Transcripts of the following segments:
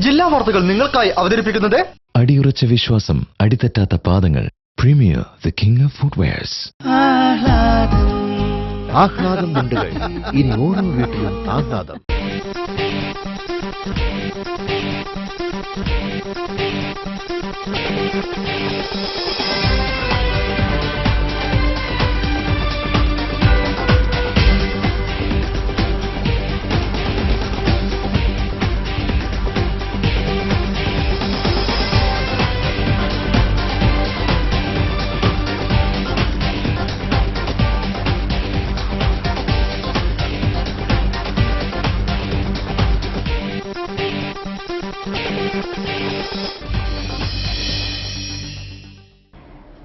ജില്ലാ വാർത്തകൾ നിങ്ങൾക്കായി അവതരിപ്പിക്കുന്നത് അടിയുറച്ച വിശ്വാസം, അടിതെറ്റാത്ത പാദങ്ങൾ. Premier, the king of footwears. ആഹ്ലാദം മുണ്ടുകൾ, ഇനി ഓരോ വീട്ടിലും ആഹ്ലാദം.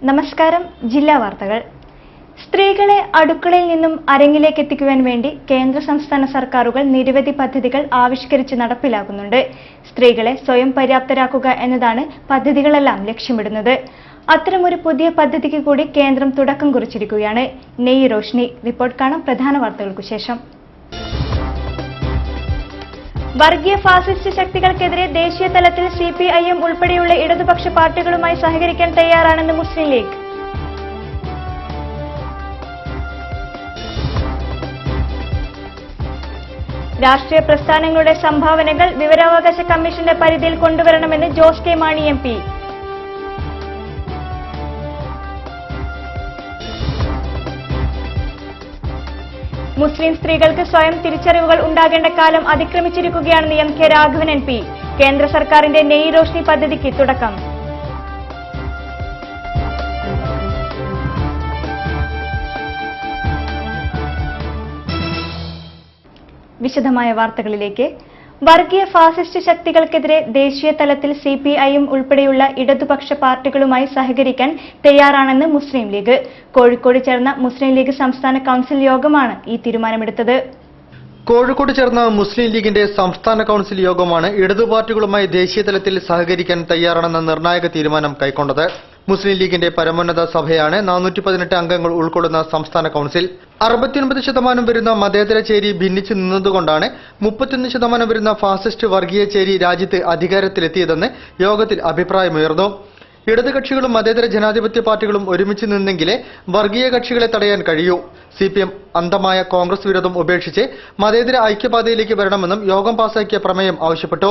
നമസ്കാരം. ജില്ലാ വാർത്തകൾ. സ്ത്രീകളെ അടുക്കളയിൽ നിന്നും അരങ്ങിലേക്ക് എത്തിക്കുവാൻ വേണ്ടി കേന്ദ്ര സംസ്ഥാന സർക്കാരുകൾ നിരവധി പദ്ധതികൾ ആവിഷ്കരിച്ച് നടപ്പിലാക്കുന്നുണ്ട്. സ്ത്രീകളെ സ്വയം പര്യാപ്തരാക്കുക എന്നതാണ് പദ്ധതികളെല്ലാം ലക്ഷ്യമിടുന്നത്. അത്തരമൊരു പുതിയ പദ്ധതിക്ക് കൂടി കേന്ദ്രം തുടക്കം കുറിച്ചിരിക്കുകയാണ്. നെയ് റോഷ്നി റിപ്പോർട്ട് കാണാം പ്രധാന വാർത്തകൾക്കു ശേഷം. വർഗീയ ഫാസിസ്റ്റ് ശക്തികൾക്കെതിരെ ദേശീയ തലത്തിൽ CPIM ഉൾപ്പെടെയുള്ള ഇടതുപക്ഷ പാർട്ടികളുമായി സഹകരിക്കാൻ തയ്യാറാണെന്ന് മുസ്ലിം ലീഗ്. രാഷ്ട്രീയ പ്രസ്ഥാനങ്ങളുടെ സംഭാവനകൾ വിവരാവകാശ കമ്മീഷന്റെ പരിധിയിൽ കൊണ്ടുവരണമെന്ന് ജോസ് കെ മാണി MP. മുസ്ലിം സ്ത്രീകൾക്ക് സ്വയം തിരിച്ചറിവുകൾ ഉണ്ടാകേണ്ട കാലം അതിക്രമിച്ചിരിക്കുകയാണെന്ന് MK രാഘവൻ MP. കേന്ദ്ര സർക്കാരിന്റെ നെയ് റോഷ്നി പദ്ധതിക്ക് തുടക്കം. വിശദമായ വാർത്തകളിലേക്ക്. വർഗീയ ഫാസിസ്റ്റ് ശക്തികൾക്കെതിരെ ദേശീയ തലത്തിൽ CPIM ഉൾപ്പെടെയുള്ള ഇടതുപക്ഷ പാർട്ടികളുമായി സഹകരിക്കാൻ തയ്യാറാണെന്ന് മുസ്ലിം ലീഗ്. കോഴിക്കോട് ചേർന്ന മുസ്ലിം ലീഗ് സംസ്ഥാന കൌൺസിൽ യോഗമാണ് ഈ തീരുമാനമെടുത്തത്. കോഴിക്കോട് ചേർന്ന മുസ്ലിം ലീഗിന്റെ സംസ്ഥാന കൌൺസിൽ യോഗമാണ് ഇടതു പാർട്ടികളുമായി ദേശീയ തലത്തിൽ സഹകരിക്കാൻ തയ്യാറാണെന്ന നിർണായക തീരുമാനം കൈക്കൊണ്ടത്. മുസ്ലിം ലീഗിന്റെ പരമോന്നത സഭയാണ് 418 അംഗങ്ങൾ ഉൾക്കൊള്ളുന്ന സംസ്ഥാന കൌൺസിൽ. 69% വരുന്ന മതേതര ചേരി ഭിന്നിച്ചു നിന്നതുകൊണ്ടാണ് 31% വരുന്ന ഫാസിസ്റ്റ് വർഗീയ ചേരി രാജ്യത്ത് അധികാരത്തിലെത്തിയതെന്ന് യോഗത്തിൽ അഭിപ്രായമുയർന്നു. ഇടത് കക്ഷികളും മതേതര ജനാധിപത്യ പാർട്ടികളും ഒരുമിച്ച് നിന്നെങ്കിലേ വർഗീയ കക്ഷികളെ തടയാൻ കഴിയൂ. CPM അന്ധമായ കോൺഗ്രസ് വിരോധം ഉപേക്ഷിച്ച് മതേതര ഐക്യപാതയിലേക്ക് വരണമെന്നും യോഗം പാസാക്കിയ പ്രമേയം ആവശ്യപ്പെട്ടു.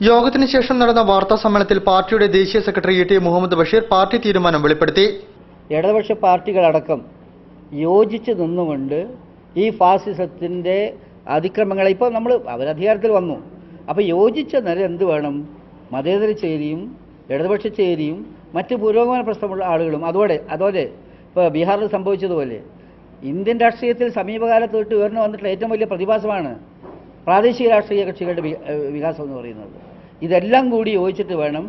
യോഗത്തിന് ശേഷം നടന്ന വാർത്താ സമ്മേളനത്തിൽ പാർട്ടിയുടെ ദേശീയ secretary ET Muhammad Basheer party തീരുമാനം വെളിപ്പെടുത്തി. ഇടതുപക്ഷ പാർട്ടികളടക്കം യോജിച്ച് നിന്നുകൊണ്ട് ഈ ഫാസിസത്തിന്റെ അതിക്രമങ്ങളെ ഇപ്പോൾ നമ്മൾ അവരധികാരത്തിൽ വന്നു. അപ്പോൾ യോജിച്ച നില എന്ത് വേണം? മതേതര ചേരിയും ഇടതുപക്ഷ ചേരിയും മറ്റ് പുരോഗമന പ്രശ്നമുള്ള ആളുകളും അതോടെ ഇപ്പോൾ ബീഹാറിൽ സംഭവിച്ചതുപോലെ ഇന്ത്യൻ രാഷ്ട്രീയത്തിൽ സമീപകാലത്ത് തൊട്ട് ഉയർന്നു വന്നിട്ടുള്ള ഏറ്റവും വലിയ പ്രതിഭാസമാണ് പ്രാദേശിക രാഷ്ട്രീയ കക്ഷികളുടെ വികാസം എന്ന് പറയുന്നത്. ഇതെല്ലാം കൂടി യോജിച്ചിട്ട് വേണം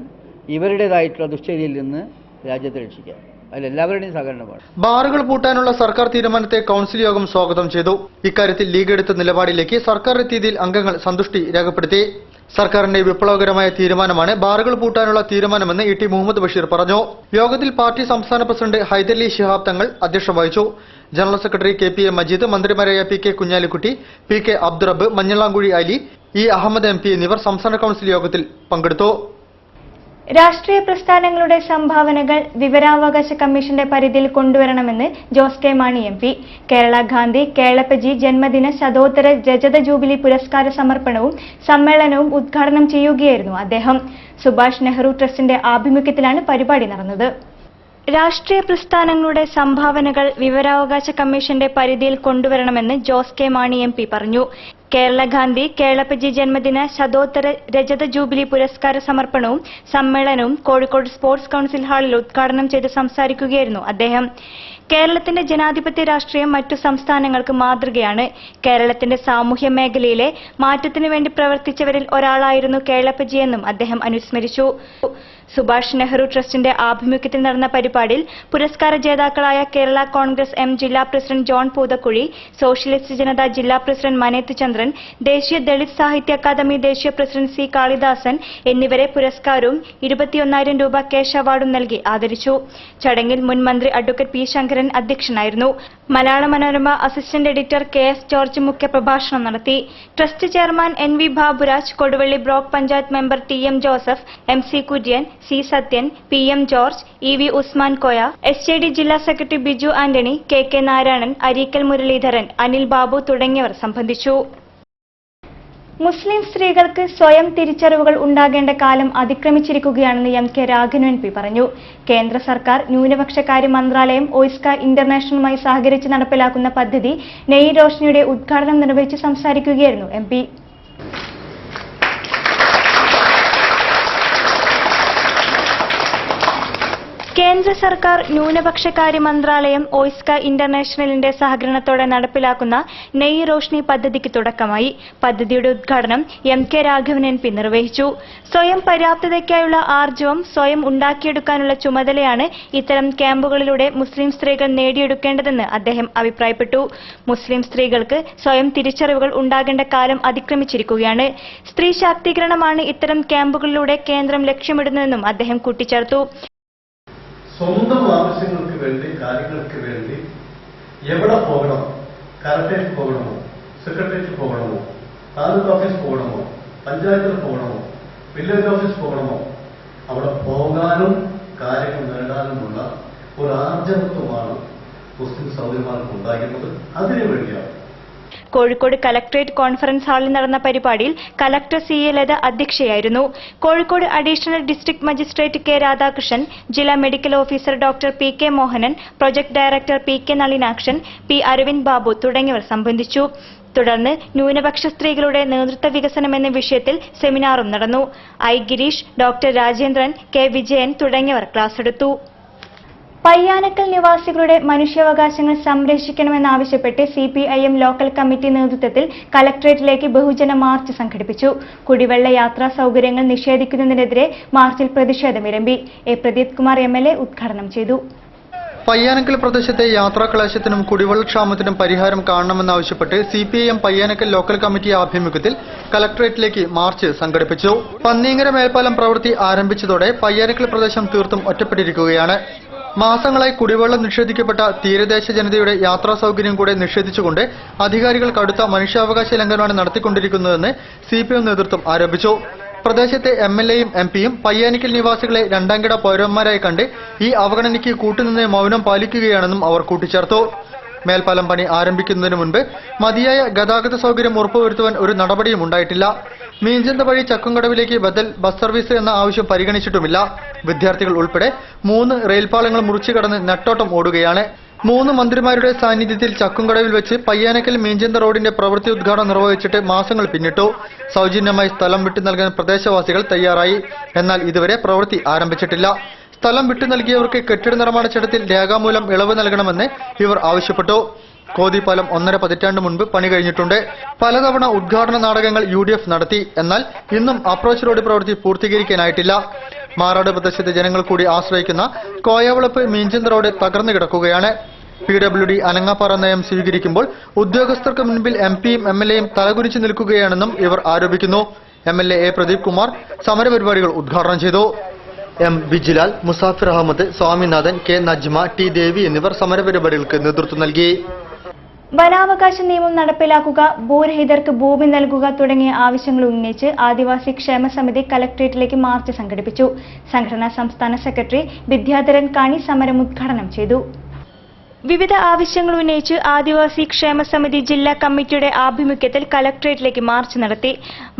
ഇവരുടേതായിട്ടുള്ള ദുശ്ചര്യയിൽ നിന്ന് രാജ്യത്തെ രക്ഷിക്കാൻ. അതിലെല്ലാവരുടെയും സഹകരണം വേണം. ബാറുകൾ പൂട്ടാനുള്ള സർക്കാർ തീരുമാനത്തെ കൌൺസിൽ യോഗം സ്വാഗതം ചെയ്തു. ഇക്കാര്യത്തിൽ ലീഗ് എടുത്ത നിലപാടിലേക്ക് സർക്കാർ എത്തിയതിൽ അംഗങ്ങൾ സന്തുഷ്ടി രേഖപ്പെടുത്തി. സർക്കാരിന്റെ വിപ്ലവകരമായ തീരുമാനമാണ് ബാറുകൾ പൂട്ടാനുള്ള തീരുമാനമെന്ന് ET മുഹമ്മദ് ബഷീർ പറഞ്ഞു. യോഗത്തിൽ പാർട്ടി സംസ്ഥാന പ്രസിഡന്റ് ഹൈദരലി ശിഹാബ് തങ്ങൾ അധ്യക്ഷത വഹിച്ചു. ജനറൽ സെക്രട്ടറി KPA മജീദ്, മന്ത്രിമാരായ PK Kunhalikutty, PK Abdurabb, Manjalamkuzhi Ali, E Ahmed MP എന്നിവർ സംസ്ഥാന കൌൺസിൽ യോഗത്തിൽ പങ്കെടുത്തു. രാഷ്ട്രീയ പ്രസ്ഥാനങ്ങളുടെ സംഭാവനകൾ വിവരാവകാശ കമ്മീഷന്റെ പരിധിയിൽ കൊണ്ടുവരണമെന്ന് ജോസ് കെ മാണി MP. കേരള ഗാന്ധി കേളപ്പജി ജന്മദിന ശതോത്തര രജത ജൂബിലി പുരസ്കാര സമർപ്പണവും സമ്മേളനവും ഉദ്ഘാടനം ചെയ്യുകയായിരുന്നു അദ്ദേഹം. സുഭാഷ് നെഹ്റു ട്രസ്റ്റിന്റെ ആഭിമുഖ്യത്തിലാണ് പരിപാടി നടന്നത്. രാഷ്ട്രീയ പ്രസ്ഥാനങ്ങളുടെ സംഭാവനകൾ വിവരാവകാശ കമ്മീഷന്റെ പരിധിയിൽ കൊണ്ടുവരണമെന്ന് ജോസ് കെ മാണി MP പറഞ്ഞു. കേരള ഗാന്ധി കേളപ്പജി ജന്മദിന ശതോത്തര രജത ജൂബിലി പുരസ്കാര സമർപ്പണവും സമ്മേളനവും കോഴിക്കോട് സ്പോർട്സ് കൌൺസിൽ ഹാളിൽ ഉദ്ഘാടനം ചെയ്ത് സംസാരിക്കുകയായിരുന്നു അദ്ദേഹം. കേരളത്തിന്റെ ജനാധിപത്യ രാഷ്ട്രീയം മറ്റു സംസ്ഥാനങ്ങൾക്ക് മാതൃകയാണ്. കേരളത്തിന്റെ സാമൂഹ്യ മേഖലയിലെ മാറ്റത്തിനു വേണ്ടി പ്രവർത്തിച്ചവരിൽ ഒരാളായിരുന്നു കേളപ്പജിയെന്നും അദ്ദേഹം അനുസ്മരിച്ചു. സുഭാഷ് നെഹ്റു ട്രസ്റ്റിന്റെ ആഭിമുഖ്യത്തിൽ നടന്ന പരിപാടിയിൽ പുരസ്കാര ജേതാക്കളായ കേരള കോൺഗ്രസ് M ജില്ലാ പ്രസിഡന്റ് ജോൺ പൂതക്കുഴി, സോഷ്യലിസ്റ്റ് ജനത ജില്ലാ പ്രസിഡന്റ് മനേത്ത് ചന്ദ്രൻ, ദേശീയ ദളിത് സാഹിത്യ അക്കാദമി ദേശീയ പ്രസിഡന്റ് C കാളിദാസൻ എന്നിവരെ പുരസ്കാരവും 21,000 രൂപ ക്യാഷ് അവാർഡും നൽകി ആദരിച്ചു. ചടങ്ങിൽ മുൻ മന്ത്രി അഡ്വക്കേറ്റ് P ശങ്കരൻ വിദ്യാധരൻ അധ്യക്ഷനായിരുന്നു. മലയാള Manorama assistant editor KS George മുഖ്യപ്രഭാഷണം നടത്തി. Trust chairman NV Baburaj, Koduvally block panchayat member TM Joseph, MC Kurian, C Sathyan, PM George, EV Usman Koya, SJD ജില്ലാ സെക്രട്ടറി ബിജു ആന്റണി, KK നാരായണൻ, അരീക്കൽ മുരളീധരൻ, അനിൽ ബാബു തുടങ്ങിയവർ സംബന്ധിച്ചു. മുസ്ലിം സ്ത്രീകൾക്ക് സ്വയം തിരിച്ചറിവുകൾ ഉണ്ടാകേണ്ട കാലം അതിക്രമിച്ചിരിക്കുകയാണെന്ന് MK രാഘവൻ MP പറഞ്ഞു. കേന്ദ്ര സർക്കാർ ന്യൂനപക്ഷകാര്യ മന്ത്രാലയം OISCA ഇന്റർനാഷണലുമായി സഹകരിച്ച് നടപ്പിലാക്കുന്ന പദ്ധതി നെയ് റോഷ്നിയുടെ ഉദ്ഘാടനം നിർവഹിച്ച് സംസാരിക്കുകയായിരുന്നു MP. കേന്ദ്ര സർക്കാർ ന്യൂനപക്ഷകാര്യ മന്ത്രാലയം OISCA ഇന്റർനാഷണലിന്റെ സഹകരണത്തോടെ നടപ്പിലാക്കുന്ന നെയ് റോഷ്നി പദ്ധതിക്ക് തുടക്കമായി. പദ്ധതിയുടെ ഉദ്ഘാടനം MK രാഘവൻ MP നിർവഹിച്ചു. സ്വയം പര്യാപ്തതയ്ക്കായുള്ള ആർജവം സ്വയം ഉണ്ടാക്കിയെടുക്കാനുള്ള ചുമതലയാണ് ഇത്തരം ക്യാമ്പുകളിലൂടെ മുസ്ലിം സ്ത്രീകൾ നേടിയെടുക്കേണ്ടതെന്ന് അദ്ദേഹം അഭിപ്രായപ്പെട്ടു. മുസ്ലിം സ്ത്രീകൾക്ക് സ്വയം തിരിച്ചറിവുകൾ ഉണ്ടാകേണ്ട കാലം അതിക്രമിച്ചിരിക്കുകയാണ്. സ്ത്രീ ശാക്തീകരണമാണ് ഇത്തരം ക്യാമ്പുകളിലൂടെ കേന്ദ്രം ലക്ഷ്യമിടുന്നതെന്നും അദ്ദേഹം കൂട്ടിച്ചേർത്തു. സ്വന്തം ആവശ്യങ്ങൾക്ക് വേണ്ടി, കാര്യങ്ങൾക്ക് വേണ്ടി എവിടെ പോകണം, കലക്ടറേറ്റ് പോകണമോ, സെക്രട്ടേറിയറ്റ് പോകണമോ, താലൂക്ക് ഓഫീസ് പോകണമോ, പഞ്ചായത്തിൽ പോകണമോ, വില്ലേജ് ഓഫീസ് പോകണമോ, അവിടെ പോകാനും കാര്യങ്ങൾ നേടാനുമുള്ള ഒരു ആർജവത്വമാണ് മുസ്ലിം സഹോദരിമാർക്ക് ഉണ്ടായിരുന്നത്. അതിനു വേണ്ടിയാണ് കോഴിക്കോട് കലക്ടറേറ്റ് കോൺഫറൻസ് ഹാളിൽ നടന്ന പരിപാടിയിൽ കലക്ടർ CA ലത അധ്യക്ഷയായിരുന്നു. Kozhikode additional district magistrate K Radhakrishnan, ജില്ലാ medical officer doctor PK Mohanan, project director PK Nalinakshan, P Aravind Babu തുടങ്ങിയവർ സംബന്ധിച്ചു. തുടർന്ന് ന്യൂനപക്ഷ സ്ത്രീകളുടെ നേതൃത്വ വികസനം എന്ന വിഷയത്തിൽ സെമിനാറും നടന്നു. I Girish, doctor Rajendran, K Vijayan തുടങ്ങിയവർ ക്ലാസ്സെടുത്തു. പയ്യാനക്കൽ നിവാസികളുടെ മനുഷ്യാവകാശങ്ങൾ സംരക്ഷിക്കണമെന്നാവശ്യപ്പെട്ട് CPIM ലോക്കൽ കമ്മിറ്റി നേതൃത്വത്തിൽ കലക്ടറേറ്റിലേക്ക് ബഹുജന മാർച്ച് സംഘടിപ്പിച്ചു. കുടിവെള്ള യാത്രാ സൗകര്യങ്ങൾ നിഷേധിക്കുന്നതിനെതിരെ മാർച്ചിൽ പ്രതിഷേധമിരമ്പി. A പ്രദീപ് കുമാർ MLA ഉദ്ഘാടനം ചെയ്തു. പയ്യാനക്കൽ പ്രദേശത്തെ യാത്രാക്ലേശത്തിനും കുടിവെള്ളക്ഷാമത്തിനും പരിഹാരം കാണണമെന്നാവശ്യപ്പെട്ട് CPIM പയ്യാനക്കൽ ലോക്കൽ കമ്മിറ്റി ആഭിമുഖ്യത്തിൽ കലക്ടറേറ്റിലേക്ക് മാർച്ച് സംഘടിപ്പിച്ചു. പന്നീങ്കര മേൽപ്പാലം പ്രവൃത്തി ആരംഭിച്ചതോടെ പയ്യാനക്കൽ പ്രദേശം തീർത്തും ഒറ്റപ്പെട്ടിരിക്കുകയാണ്. മാസങ്ങളായി കുടിവെള്ളം നിഷേധിക്കപ്പെട്ട തീരദേശ ജനതയുടെ യാത്രാ സൗകര്യം കൂടെ നിഷേധിച്ചുകൊണ്ട് അധികാരികൾ കടുത്ത മനുഷ്യാവകാശ ലംഘനമാണ് നടത്തിക്കൊണ്ടിരിക്കുന്നതെന്ന് CPIM നേതൃത്വം ആരോപിച്ചു. പ്രദേശത്തെ MLAയും MPയും പയ്യാനിക്കൽ നിവാസികളെ രണ്ടാംകിട പൗരന്മാരായി കണ്ട് ഈ അവഗണനയ്ക്ക് കൂട്ടുനിന്ന് മൗനം പാലിക്കുകയാണെന്നും അവർ കൂട്ടിച്ചേർത്തു. മേൽപ്പാലം പണി ആരംഭിക്കുന്നതിന് മുൻപ് മതിയായ ഗതാഗത സൗകര്യം ഉറപ്പുവരുത്തുവാൻ ഒരു നടപടിയും ഉണ്ടായിട്ടില്ല. മീഞ്ചന്ത വഴി ചക്കുംകടവിലേക്ക് ബദൽ ബസ് സർവീസ് എന്ന ആവശ്യം പരിഗണിച്ചിട്ടുമില്ല. വിദ്യാർത്ഥികൾ ഉൾപ്പെടെ 3 റെയിൽപാളങ്ങൾ മുറിച്ചു കടന്ന് നെട്ടോട്ടം ഓടുകയാണ്. 3 മന്ത്രിമാരുടെ സാന്നിധ്യത്തിൽ ചക്കുംകടവിൽ വെച്ച് പയ്യാനക്കൽ മീഞ്ചന്ത റോഡിന്റെ പ്രവൃത്തി ഉദ്ഘാടനം നിർവഹിച്ചിട്ട് മാസങ്ങൾ പിന്നിട്ടു. സൗജന്യമായി സ്ഥലം വിട്ടു നൽകാൻ പ്രദേശവാസികൾ തയ്യാറായി. എന്നാൽ ഇതുവരെ പ്രവൃത്തി ആരംഭിച്ചിട്ടില്ല. സ്ഥലം വിട്ടു നൽകിയവർക്ക് കെട്ടിട നിർമ്മാണ ചട്ടത്തിൽ രേഖാമൂലം ഇളവ് നൽകണമെന്ന് ഇവർ ആവശ്യപ്പെട്ടു. കോതിപ്പാലം 1.5 പതിറ്റാണ്ട് മുൻപ് പണി കഴിഞ്ഞിട്ടുണ്ട്. പലതവണ ഉദ്ഘാടന നാടകങ്ങൾ UDF നടത്തി. എന്നാൽ ഇന്നും അപ്രോച്ച് റോഡ് പ്രവൃത്തി പൂർത്തീകരിക്കാനായിട്ടില്ല. മാറാട് പ്രദേശത്തെ ജനങ്ങൾ കൂടി ആശ്രയിക്കുന്ന കോയവളപ്പ് മീഞ്ചന്ത റോഡ് തകർന്നു കിടക്കുകയാണ്. PWD അനങ്ങാപ്പാറ നയം സ്വീകരിക്കുമ്പോൾ ഉദ്യോഗസ്ഥർക്ക് മുൻപിൽ MPയും MLAയും തലകുനിച്ച് നിൽക്കുകയാണെന്നും ഇവർ ആരോപിക്കുന്നു. MLA A പ്രദീപ് കുമാർ സമരപരിപാടികൾ ഉദ്ഘാടനം ചെയ്തു. M Vijilal, Musafir Ahmed, Swaminathan, K Najma, T ദേവി എന്നിവർ സമരപരിപാടികൾക്ക് നേതൃത്വം നൽകി. വനാവകാശ നിയമം നടപ്പിലാക്കുക, ഭൂരഹിതർക്ക് ഭൂമി നൽകുക തുടങ്ങിയ ആവശ്യങ്ങൾ ഉന്നയിച്ച് ആദിവാസി ക്ഷേമ സമിതി കലക്ടറേറ്റിലേക്ക് മാർച്ച് സംഘടിപ്പിച്ചു. സംഘടനാ സംസ്ഥാന സെക്രട്ടറി വിദ്യാധരൻ കാണി സമരം ഉദ്ഘാടനം ചെയ്തു. വിവിധ ആവശ്യങ്ങൾ ഉന്നയിച്ച് ആദിവാസി ക്ഷേമ സമിതി ജില്ലാ കമ്മിറ്റിയുടെ ആഭിമുഖ്യത്തിൽ കലക്ടറേറ്റിലേക്ക് മാർച്ച് നടത്തി.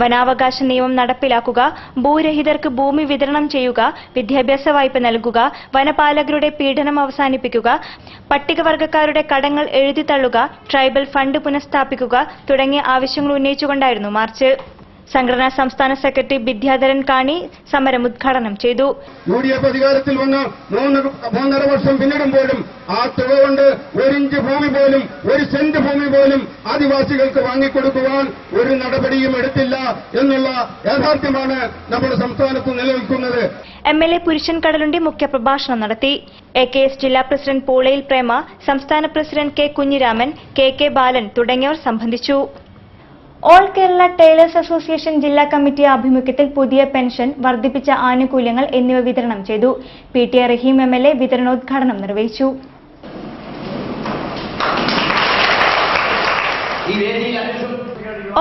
വനാവകാശ നിയമം നടപ്പിലാക്കുക, ഭൂരഹിതർക്ക് ഭൂമി വിതരണം ചെയ്യുക, വിദ്യാഭ്യാസ വായ്പ നൽകുക, വനപാലകരുടെ പീഡനം അവസാനിപ്പിക്കുക, പട്ടികവർഗക്കാരുടെ കടങ്ങൾ എഴുതിത്തള്ളുക, ട്രൈബൽ ഫണ്ട് പുനഃസ്ഥാപിക്കുക തുടങ്ങിയ ആവശ്യങ്ങൾ ഉന്നയിച്ചുകൊണ്ടായിരുന്നു മാർച്ച്. സംഘടനാ സംസ്ഥാന സെക്രട്ടറി വിദ്യാധരൻ കാണി സമരം ഉദ്ഘാടനം ചെയ്തു. UDF അധികാരത്തിൽ വന്ന് 3.5 വർഷം പിന്നിടുമ്പോഴും ആ തുക കൊണ്ട് 1 ഇഞ്ച് ഭൂമി പോലും 1 സെന്റ് ഭൂമി പോലും ആദിവാസികൾക്ക് വാങ്ങിക്കൊടുക്കുവാൻ ഒരു നടപടിയും എടുത്തില്ല എന്നുള്ള യാഥാർത്ഥ്യമാണ് നമ്മുടെ സംസ്ഥാനത്ത് നിലനിൽക്കുന്നത്. MLA പുരുഷൻ കടലുണ്ടി മുഖ്യപ്രഭാഷണം നടത്തി. AKS ജില്ലാ പ്രസിഡന്റ് പൂളയിൽ പ്രേമ, സംസ്ഥാന പ്രസിഡന്റ് K കുഞ്ഞിരാമൻ, KK ബാലൻ തുടങ്ങിയവർ സംബന്ധിച്ചു. ഓൾ കേരള ടൈലേഴ്സ് അസോസിയേഷൻ ജില്ലാ കമ്മിറ്റി ആഭിമുഖ്യത്തിൽ പുതിയ പെൻഷൻ, വർദ്ധിപ്പിച്ച ആനുകൂല്യങ്ങൾ എന്നിവ വിതരണം ചെയ്തു. PT റഹീം MLA വിതരണോദ്ഘാടനം നിർവഹിച്ചു.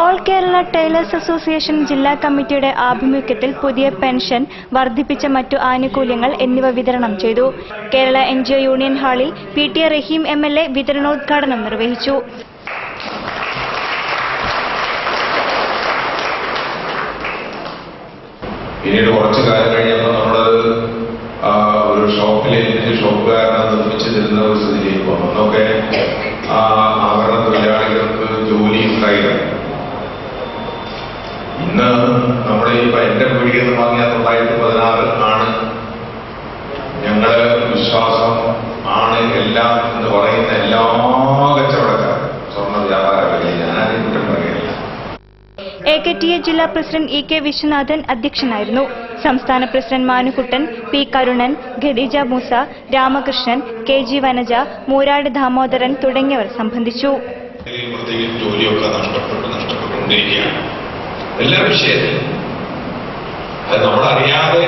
ഓൾ കേരള ടൈലേഴ്സ് അസോസിയേഷൻ ജില്ലാ കമ്മിറ്റിയുടെ ആഭിമുഖ്യത്തിൽ പുതിയ പെൻഷൻ, വർദ്ധിപ്പിച്ച മറ്റു ആനുകൂല്യങ്ങൾ എന്നിവ വിതരണം ചെയ്തു. കേരള NGO യൂണിയൻ ഹാളിൽ PT റഹീം MLA വിതരണോദ്ഘാടനം നിർവഹിച്ചു. പിന്നീട് കുറച്ചു കാലം കഴിഞ്ഞപ്പോൾ നമ്മളത് ഒരു ഷോപ്പുകാരനെ നിർമ്മിച്ചു തരുന്ന ഒരു സ്ഥിതിയിലേക്ക് വന്നു. അന്നൊക്കെ ആഭരണ തൊഴിലാളികൾക്ക് ജോലി ഉണ്ടായില്ല. ഇന്ന് നമ്മുടെ എന്റെ വീട്ടിൽ നിന്ന് വാങ്ങിയ 916 ആണ് ഞങ്ങള് വിശ്വാസം ആണ് എല്ലാം എന്ന് പറയുന്ന എല്ലാ കച്ചവടക്കാരും സ്വർണ്ണ വ്യാപാരങ്ങളിൽ ഞാനാരും കുറ്റം പറയുകയില്ല. AKTA ജില്ലാ പ്രസിഡന്റ് EK വിശ്വനാഥൻ അധ്യക്ഷനായിരുന്നു. സംസ്ഥാന president Manukuttan, P Karunan, Khadeeja Moosa, Ramakrishnan, KG Vanaja, Moorad Damodaran തുടങ്ങിയവർ സംബന്ധിച്ചു. ജോലിയൊക്കെ നഷ്ടപ്പെട്ടുകൊണ്ടിരിക്കുകയാണ് എല്ലാ വിഷയത്തിലും. അത് നമ്മളറിയാതെ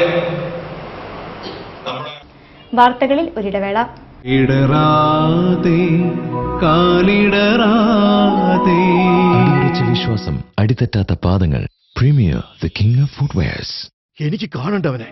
വാർത്തകളിൽ ഒരിടവേള. വിശ്വാസം, അടിതെറ്റാത്ത പാദങ്ങൾ. Premier the king of footwears. എനിക്ക് കാണണ്ടവനെ.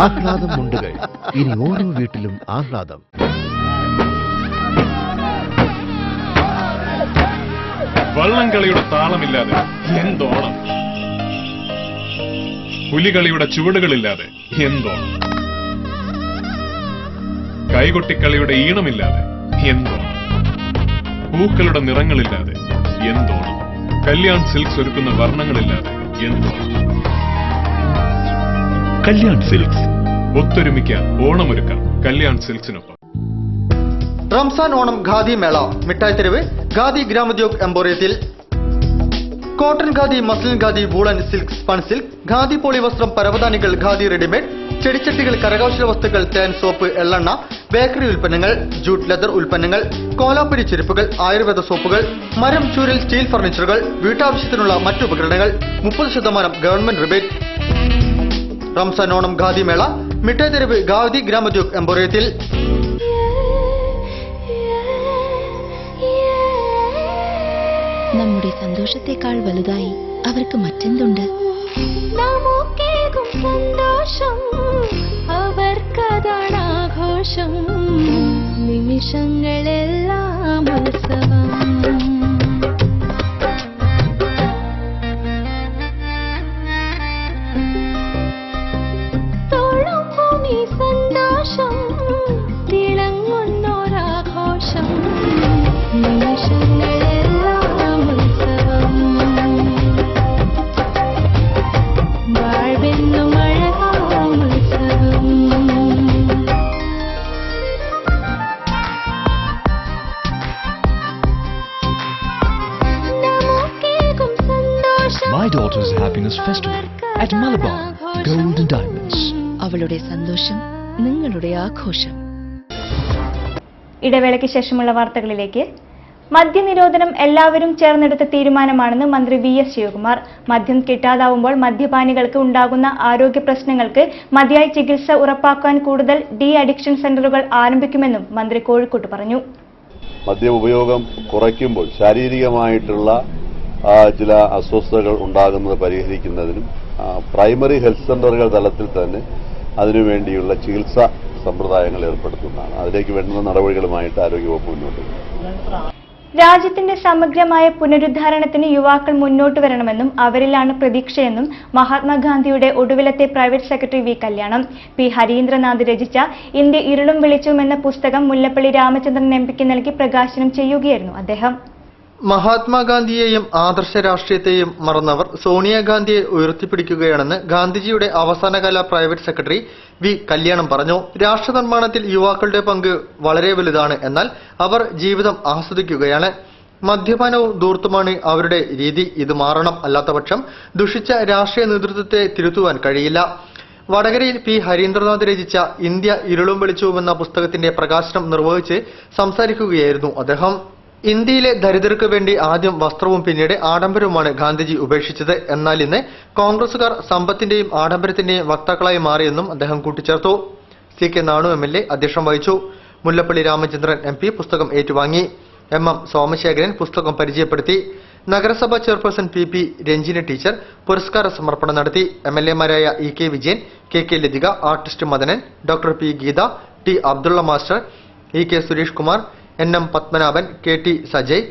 ആഹ്ലാദം മുണ്ടുകൾ. ഇനി ഓരോ വീട്ടിലും ആഹ്ലാദം. വള്ളംകളിയുടെ താളമില്ലാതെ എന്തോണം, പുലികളിയുടെ ചുവടുകളില്ലാതെ എന്തോണം, കൈകൊട്ടിക്കളിയുടെ ഈണമില്ലാതെ എന്തോണം, പൂക്കളുടെ നിറങ്ങളില്ലാതെ എന്തോണം, കല്യാൺ സിൽക്സ് ഒരുക്കുന്ന വർണ്ണങ്ങളില്ലാതെ എന്തോണം. കല്യാൺ സിൽക്സ്. ഒത്തൊരുമിക്കാൻ, ഓണമൊരുക്കാം കല്യാൺ സിൽക്സിനൊപ്പം. റംസാൻ ഓണം ഖാദി മേള മിഠായി തെരുവ് ഖാദി ഗ്രാമോദ്योग എംപോറിയത്തിൽ. Cotton khadi, muslin khadi, woollen silk, spun silk, khadi poly വസ്ത്രം, പരവതാനികൾ, ഖാദി റെഡിമെയ്ഡ്, ചെടിച്ചട്ടികൾ, കരകൗശല വസ്തുക്കൾ, തേൻ, സോപ്പ്, എള്ളെണ്ണ, ബേക്കറി ഉൽപ്പന്നങ്ങൾ, ജൂട്ട് ലെതർ ഉൽപ്പന്നങ്ങൾ, കോലാപ്പുരി ചെരുപ്പുകൾ, ആയുർവേദ സോപ്പുകൾ, മരം, ചൂരൽ, സ്റ്റീൽ ഫർണിച്ചറുകൾ, വീട്ടാവശ്യത്തിനുള്ള മറ്റു ഉപകരണങ്ങൾ, 30% ഗവൺമെന്റ് റിബേറ്റ്. റംസാൻ ഓണം ഖാദി മേള മിഠായി തെരുവ് ഖാദി ഗ്രാമോദ്योग എംപോറിയത്തിൽ. നമ്മുടെ സന്തോഷത്തെക്കാൾ വലുതായി അവർക്ക് മറ്റെന്തുണ്ട്? നമുക്കേകും സന്തോഷം അവർക്കതാണ് ആഘോഷം. നിമിഷങ്ങളെല്ലാം ഉത്സവം. സന്തോഷം തിളങ്ങുന്നൊരാഘോഷം. നിമിഷങ്ങളെല്ലാം ഉത്സവം. വാഴ്വെന്നും അഴകാം ഉത്സവം. നമുക്കേകും സന്തോഷം. My daughter's happiness festival at Malabar Gold and Diamonds. അവളുടെ സന്തോഷം നിങ്ങളുടെ ആഘോഷം. ഇടവേളയ്ക്ക് ശേഷമുള്ള വാർത്തകളിലേക്ക്. മദ്യനിരോധനം എല്ലാവരും ചേർന്നെടുത്ത തീരുമാനമാണെന്ന് മന്ത്രി VS ശിവകുമാർ. മദ്യം കിട്ടാതാവുമ്പോൾ മദ്യപാനികൾക്ക് ഉണ്ടാകുന്ന ആരോഗ്യ പ്രശ്നങ്ങൾക്ക് മതിയായ ചികിത്സ ഉറപ്പാക്കാൻ കൂടുതൽ അഡിക്ഷൻ സെന്ററുകൾ ആരംഭിക്കുമെന്നും മന്ത്രി കോഴിക്കോട്ട് പറഞ്ഞു. മദ്യ ഉപയോഗം കുറയ്ക്കുമ്പോൾ ശാരീരികമായിട്ടുള്ള ചില അസ്വസ്ഥതകൾ ഉണ്ടാകുന്നത് പരിഹരിക്കുന്നതിനും പ്രൈമറി ഹെൽത്ത് സെന്ററുകൾ തലത്തിൽ തന്നെ അതിനുവേണ്ടിയുള്ള ചികിത്സാ സമ്പ്രദായങ്ങൾ ഏർപ്പെടുത്തുന്നതാണ്. അതിലേക്ക് വേണ്ടുന്ന നടപടികളുമായിട്ട് ആരോഗ്യവകുപ്പ് മുന്നോട്ട് പോകും. രാജ്യത്തിന്റെ സമഗ്രമായ പുനരുദ്ധാരണത്തിന് യുവാക്കൾ മുന്നോട്ട് വരണമെന്നും അവരിലാണ് പ്രതീക്ഷയെന്നും മഹാത്മാഗാന്ധിയുടെ ഒടുവിലത്തെ പ്രൈവറ്റ് സെക്രട്ടറി V കല്യാണം. P ഹരീന്ദ്രനാഥ് രചിച്ച ഇന്ത്യ ഇരുളും വെളിച്ചവും എന്ന പുസ്തകം മുല്ലപ്പള്ളി രാമചന്ദ്രൻ MPക്ക് നൽകി പ്രകാശനം ചെയ്യുകയായിരുന്നു അദ്ദേഹം. മഹാത്മാഗാന്ധിയെയും ആദർശ രാഷ്ട്രീയത്തെയും മറന്നവർ സോണിയാഗാന്ധിയെ ഉയർത്തിപ്പിടിക്കുകയാണെന്ന് ഗാന്ധിജിയുടെ അവസാനകാല പ്രൈവറ്റ് സെക്രട്ടറി V കല്യാണം പറഞ്ഞു. രാഷ്ട്രനിർമ്മാണത്തിൽ യുവാക്കളുടെ പങ്ക് വളരെ വലുതാണ്. എന്നാൽ അവർ ജീവിതം ആസ്വദിക്കുകയാണ്. മദ്യപാനവും ധൂർത്തുമാണ് അവരുടെ രീതി. ഇത് മാറണം. അല്ലാത്തപക്ഷം ദുഷിച്ച രാഷ്ട്രീയ നേതൃത്വത്തെ തിരുത്തുവാൻ കഴിയില്ല. വടകരയിൽ പി ഹരീന്ദ്രനാഥ് രചിച്ച ഇന്ത്യ ഇരുളും വെളിച്ചവും എന്ന പുസ്തകത്തിന്റെ പ്രകാശനം നിർവഹിച്ച് സംസാരിക്കുകയായിരുന്നു അദ്ദേഹം. ഇന്ത്യയിലെ ദരിദ്രർക്ക് വേണ്ടി ആദ്യം വസ്ത്രവും പിന്നീട് ആഡംബരവുമാണ് ഗാന്ധിജി ഉപേക്ഷിച്ചത്. എന്നാൽ ഇന്ന് കോൺഗ്രസുകാർ സമ്പത്തിന്റെയും ആഡംബരത്തിന്റെയും വക്താക്കളായി മാറിയെന്നും അദ്ദേഹം കൂട്ടിച്ചേർത്തു. CK നാണു MLA അധ്യക്ഷം വഹിച്ചു. മുല്ലപ്പള്ളി രാമചന്ദ്രൻ MP പുസ്തകം ഏറ്റുവാങ്ങി. MM സോമശേഖരൻ പുസ്തകം പരിചയപ്പെടുത്തി. നഗരസഭാ ചെയർപേഴ്സൺ PP രഞ്ജിനി ടീച്ചർ പുരസ്കാര സമർപ്പണം നടത്തി. MLAമാരായ EK Vijayan, KK Lathika, artist Madanan, doctor P Geetha, T Abdulla master, EK Suresh Kumar, NM Padmanabhan, KT Sajay,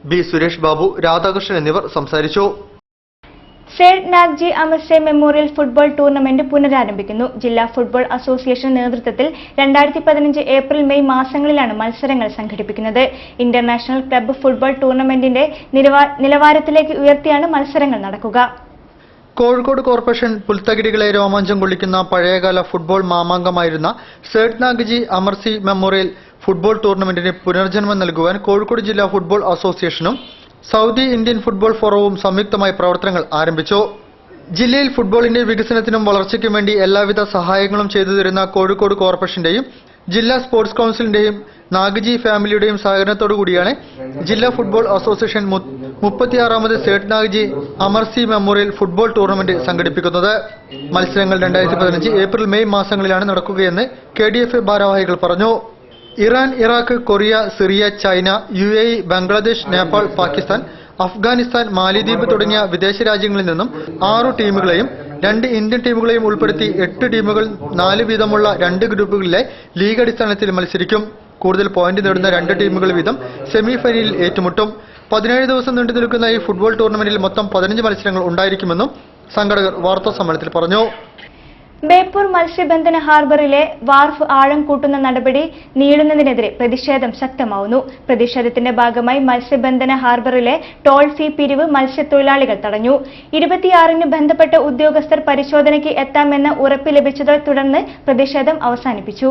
B Suresh Babu, Radhakrishnan എന്നിവർ സംസാരിച്ചു. Sait Nagjee Amarsee memorial football tournament പുനരാരംഭിക്കുന്നു. ജില്ലാ ഫുട്ബോൾ അസോസിയേഷൻ നേതൃത്വത്തിൽ 2015 ഏപ്രിൽ മെയ് മാസങ്ങളിലാണ് മത്സരങ്ങൾ സംഘടിപ്പിക്കുന്നത്. ഇന്റർനാഷണൽ ക്ലബ്ബ് ഫുട്ബോൾ ടൂർണമെന്റിന്റെ നിലവാരത്തിലേക്ക് ഉയർത്തിയാണ് മത്സരങ്ങൾ നടക്കുക. കോഴിക്കോട് കോർപ്പറേഷൻ പുൽത്തകിടികളെ രോമാഞ്ചം കൊള്ളിക്കുന്ന പഴയകാല football മാമാങ്കമായിരുന്ന Sait Nagjee Amarsee memorial football ടൂർണമെന്റിന് പുനർജന്മം നൽകുവാൻ കോഴിക്കോട് ജില്ലാ ഫുട്ബോൾ അസോസിയേഷനും സൗദി ഇന്ത്യൻ ഫുട്ബോൾ ഫോറവും സംയുക്തമായി പ്രവർത്തനങ്ങൾ ആരംഭിച്ചു. ജില്ലയിൽ ഫുട്ബോളിന്റെ വികസനത്തിനും വളർച്ചയ്ക്കും വേണ്ടി എല്ലാവിധ സഹായങ്ങളും ചെയ്തു തരുന്ന കോഴിക്കോട് കോർപ്പറേഷന്റെയും ജില്ലാ സ്പോർട്സ് കൌൺസിലിന്റെയും നാഗ്ജി ഫാമിലിയുടെയും സഹകരണത്തോടുകൂടിയാണ് ജില്ലാ ഫുട്ബോൾ അസോസിയേഷൻ 36ാമത് Sait Nagjee Amarsee memorial football tournament സംഘടിപ്പിക്കുന്നത്. മത്സരങ്ങൾ 2015 ഏപ്രിൽ മെയ് മാസങ്ങളിലാണ് നടക്കുകയെന്ന് KDF ഭാരവാഹികൾ പറഞ്ഞു. Iran, Iraq, Korea, Syria, China, UAE, Bangladesh, Nepal, Pakistan, Afghanistan, മാലിദ്വീപ് തുടങ്ങിയ വിദേശ രാജ്യങ്ങളിൽ നിന്നും 6 ടീമുകളെയും 2 ഇന്ത്യൻ ടീമുകളെയും ഉൾപ്പെടുത്തി 8 ടീമുകൾ 4 വീതമുള്ള 2 ഗ്രൂപ്പുകളിലെ ലീഗ് അടിസ്ഥാനത്തിൽ മത്സരിക്കും. കൂടുതൽ പോയിന്റ് നേടുന്ന 2 ടീമുകൾ വീതം സെമി ഫൈനലിൽ ഏറ്റുമുട്ടും. 17 ദിവസം നീണ്ടു നിൽക്കുന്ന ഈ ഫുട്ബോൾ ടൂർണമെന്റിൽ മൊത്തം 15 മത്സരങ്ങൾ ഉണ്ടായിരിക്കുമെന്നും സംഘാടകർ വാർത്താസമ്മേളനത്തിൽ പറഞ്ഞു. ബേപ്പൂർ മത്സ്യബന്ധന ഹാർബറിലെ വാർഫ് ആഴം കൂട്ടുന്ന നടപടി നീളുന്നതിനെതിരെ പ്രതിഷേധം ശക്തമാവുന്നു. പ്രതിഷേധത്തിന്റെ ഭാഗമായി മത്സ്യബന്ധന ഹാർബറിലെ ടോൾ ഫീ പിരിവ് മത്സ്യത്തൊഴിലാളികൾ തടഞ്ഞു. 26-ന് ബന്ധപ്പെട്ട ഉദ്യോഗസ്ഥർ പരിശോധനയ്ക്ക് എത്താമെന്ന ഉറപ്പ് ലഭിച്ചതിനെ തുടർന്ന് പ്രതിഷേധം അവസാനിപ്പിച്ചു.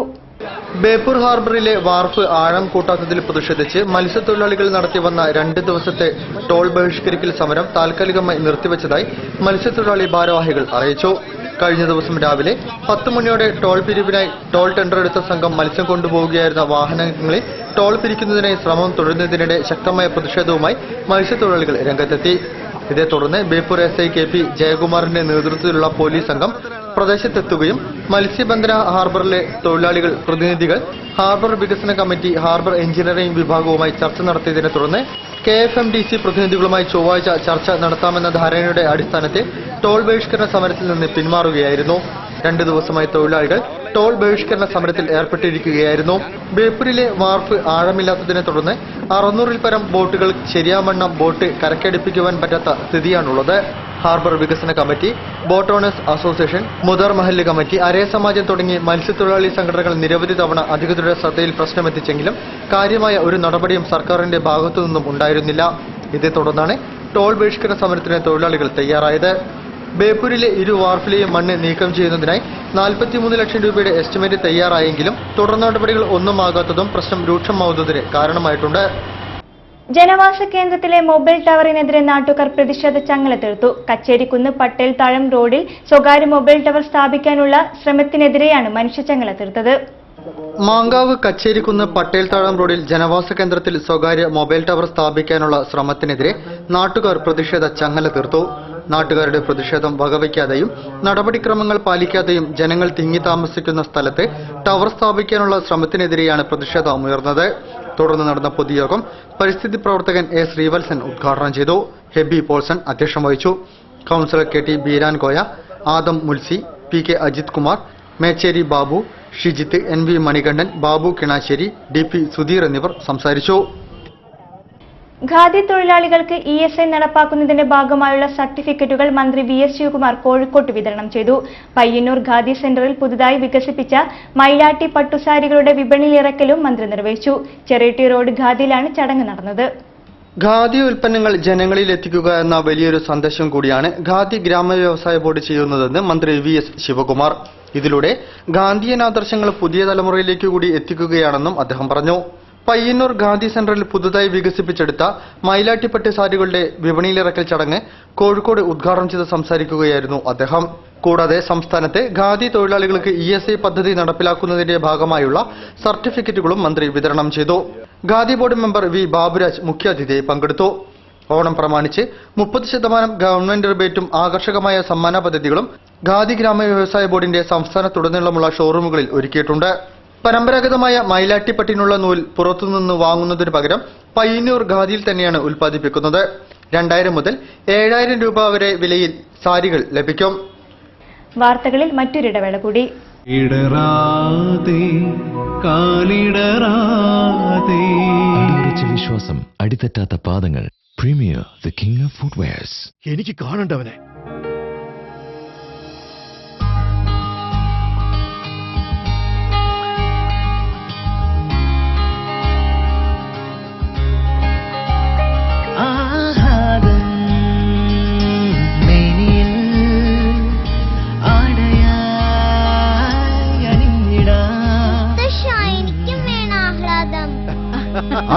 ബേപ്പൂർ ഹാർബറിലെ വാർഫ് ആഴം കൂട്ടാത്തതിൽ പ്രതിഷേധിച്ച് മത്സ്യത്തൊഴിലാളികൾ നടത്തിവന്ന 2 ദിവസത്തെ ടോൾ ബഹിഷ്കരിക്കൽ സമരം താൽക്കാലികമായി നിർത്തിവച്ചതായി മത്സ്യത്തൊഴിലാളി ഭാരവാഹികൾ അറിയിച്ചു. കഴിഞ്ഞ ദിവസം രാവിലെ 10 മണിയോടെ ടോൾ പിരിവിനായി ടോൾ ടെൻഡർ എടുത്ത സംഘം മത്സ്യം കൊണ്ടുപോവുകയായിരുന്ന വാഹനങ്ങളിൽ ടോൾ പിരിക്കുന്നതിനായി ശ്രമം തുടരുന്നതിനിടെ ശക്തമായ പ്രതിഷേധവുമായി മത്സ്യത്തൊഴിലാളികൾ രംഗത്തെത്തി. ഇതേ തുടർന്ന് ബേപ്പൂർ SI KP ജയകുമാറിന്റെ നേതൃത്വത്തിലുള്ള പോലീസ് സംഘം പ്രദേശത്തെത്തുകയും മത്സ്യബന്ധന ഹാർബറിലെ തൊഴിലാളികൾ പ്രതിനിധികൾ ഹാർബർ വികസന കമ്മിറ്റി ഹാർബർ എഞ്ചിനീയറിംഗ് വിഭാഗവുമായി ചർച്ച നടത്തിയതിനെ തുടർന്ന് KFMDC പ്രതിനിധികളുമായി ചൊവ്വാഴ്ച ചർച്ച നടത്താമെന്ന ധാരണയുടെ അടിസ്ഥാനത്തിൽ ടോൾ ബഹിഷ്കരണ സമരത്തിൽ നിന്ന് പിന്മാറുകയായിരുന്നു. 2 ദിവസമായി തൊഴിലാളികൾ ടോൾ ബഹിഷ്കരണ സമരത്തിൽ ഏർപ്പെട്ടിരിക്കുകയായിരുന്നു. ബേപ്പൂരിലെ വാർഫ് ആഴമില്ലാത്തതിനെ തുടർന്ന് 600-ൽ പരം ബോട്ടുകൾ ശരിയാവണ്ണം ബോട്ട് കരക്കടിപ്പിക്കുവാൻ പറ്റാത്ത സ്ഥിതിയാണുള്ളത്. ഹാർബർ വികസന കമ്മിറ്റി, ബോട്ട് ഓണേഴ്സ് അസോസിയേഷൻ, മുദർ മഹല്ല് കമ്മിറ്റി, അരേ സമാജം തുടങ്ങി മത്സ്യത്തൊഴിലാളി സംഘടനകൾ നിരവധി തവണ അധികൃതരുടെ ശ്രദ്ധയിൽ പ്രശ്നമെത്തിച്ചെങ്കിലും കാര്യമായ ഒരു നടപടിയും സർക്കാരിന്റെ ഭാഗത്തു നിന്നും ഉണ്ടായിരുന്നില്ല. ഇതേ തുടർന്നാണ് ടോൾ ബഹിഷ്കരണ സമരത്തിന് തൊഴിലാളികൾ തയ്യാറായത്. ബേപ്പൂരിലെ 2 വാർഫിലെയും മണ്ണ് നീക്കം ചെയ്യുന്നതിനായി 43 ലക്ഷം രൂപയുടെ എസ്റ്റിമേറ്റ് തയ്യാറായെങ്കിലും തുടർ നടപടികൾ ഒന്നും ആകാത്തതും പ്രശ്നം രൂക്ഷമാവുന്നതിന് കാരണമായിട്ടുണ്ട്. ജനവാസ കേന്ദ്രത്തിലെ മൊബൈൽ ടവറിനെതിരെ നാട്ടുകാർ പ്രതിഷേധ ചങ്ങല തീർത്തു. കച്ചേരിക്കുന്ന് പട്ടേൽ താഴം റോഡിൽ സ്വകാര്യ മൊബൈൽ ടവർ സ്ഥാപിക്കാനുള്ള ശ്രമത്തിനെതിരെയാണ് മനുഷ്യച്ചങ്ങല തീർത്തത്. മാങ്കാവ് കച്ചേരിക്കുന്ന് പട്ടേൽ താഴം റോഡിൽ ജനവാസ കേന്ദ്രത്തിൽ സ്വകാര്യ മൊബൈൽ ടവർ സ്ഥാപിക്കാനുള്ള ശ്രമത്തിനെതിരെ നാട്ടുകാർ പ്രതിഷേധ ചങ്ങല തീർത്തു. നാട്ടുകാരുടെ പ്രതിഷേധം വകവയ്ക്കാതെയും നടപടിക്രമങ്ങൾ പാലിക്കാതെയും ജനങ്ങൾ തിങ്ങി താമസിക്കുന്ന സ്ഥലത്ത് ടവർ സ്ഥാപിക്കാനുള്ള ശ്രമത്തിനെതിരെയാണ് പ്രതിഷേധമുയർന്നത്. തുടർന്ന് നടന്ന പൊതുയോഗം പരിസ്ഥിതി പ്രവർത്തകൻ A. ശ്രീവത്സൻ ഉദ്ഘാടനം ചെയ്തു. ഹെബി പോൾസൺ അധ്യക്ഷം വഹിച്ചു. Councillor KT Beeran Koya, Adam Mulsi, PK Ajith Kumar, Mecheri Babu, Shijith, NV Manikandan, Babu Kinassery, DP Sudheer എന്നിവർ സംസാരിച്ചു. ഖാദി തൊഴിലാളികൾക്ക് ESI നടപ്പാക്കുന്നതിന്റെ ഭാഗമായുള്ള സർട്ടിഫിക്കറ്റുകൾ മന്ത്രി VS ശിവകുമാർ കോഴിക്കോട്ട് വിതരണം ചെയ്തു. പയ്യന്നൂർ ഖാദി സെന്ററിൽ പുതുതായി വികസിപ്പിച്ച മൈലാട്ടി പട്ടുസാരികളുടെ വിപണിയിലിറക്കലും മന്ത്രി നിർവഹിച്ചു. ചെറിയട്ടി റോഡ് ഖാദിയിലാണ് ചടങ്ങ് നടന്നത്. ഖാദി ഉൽപ്പന്നങ്ങൾ ജനങ്ങളിൽ എത്തിക്കുക എന്ന വലിയൊരു സന്ദേശം കൂടിയാണ് ഖാദി ഗ്രാമ വ്യവസായ ബോർഡ് ചെയ്യുന്നതെന്ന് മന്ത്രി VS ശിവകുമാർ. ഇതിലൂടെ ഗാന്ധിയൻ ആദർശങ്ങൾ പുതിയ തലമുറയിലേക്ക് കൂടി എത്തിക്കുകയാണെന്നും അദ്ദേഹം പറഞ്ഞു. പയ്യന്നൂർ ഖാദി സെന്ററിൽ പുതുതായി വികസിപ്പിച്ചെടുത്ത മൈലാട്ടിപ്പട്ട് സാരികളുടെ വിപണിയിലിറക്കൽ ചടങ്ങ് കോഴിക്കോട് ഉദ്ഘാടനം ചെയ്ത് സംസാരിക്കുകയായിരുന്നു അദ്ദേഹം. കൂടാതെ സംസ്ഥാനത്തെ ഖാദി തൊഴിലാളികൾക്ക് ESI പദ്ധതി നടപ്പിലാക്കുന്നതിന്റെ ഭാഗമായുള്ള സർട്ടിഫിക്കറ്റുകളും മന്ത്രി വിതരണം ചെയ്തു. Khadi board member V Baburaj മുഖ്യാതിഥിയായി പങ്കെടുത്തു. ഓണം പ്രമാണിച്ച് 30% ഗവൺമെന്റ് റിബേറ്റും ആകർഷകമായ സമ്മാന പദ്ധതികളും ഖാദി ഗ്രാമ വ്യവസായ ബോർഡിന്റെ സംസ്ഥാനത്തുടനീളമുള്ള ഷോറൂമുകളിൽ ഒരുക്കിയിട്ടുണ്ട്. പരമ്പരാഗതമായ മൈലാട്ടിപ്പട്ടിനുള്ള നൂൽ പുറത്തുനിന്ന് വാങ്ങുന്നതിനു പകരം പയ്യന്നൂർ ഖാദിയിൽ തന്നെയാണ് ഉൽപ്പാദിപ്പിക്കുന്നത്. 2000 മുതൽ 7000 രൂപ വരെ വിലയിൽ സാരികൾ ലഭിക്കും. വാർത്തകളിൽ മറ്റൊരിടവേള കൂടി. അടിയുറച്ച വിശ്വാസം, അടിതെറ്റാത്ത പാദങ്ങൾ. Premier the king of footwears. എനിക്ക് കാണണ്ടവനെ.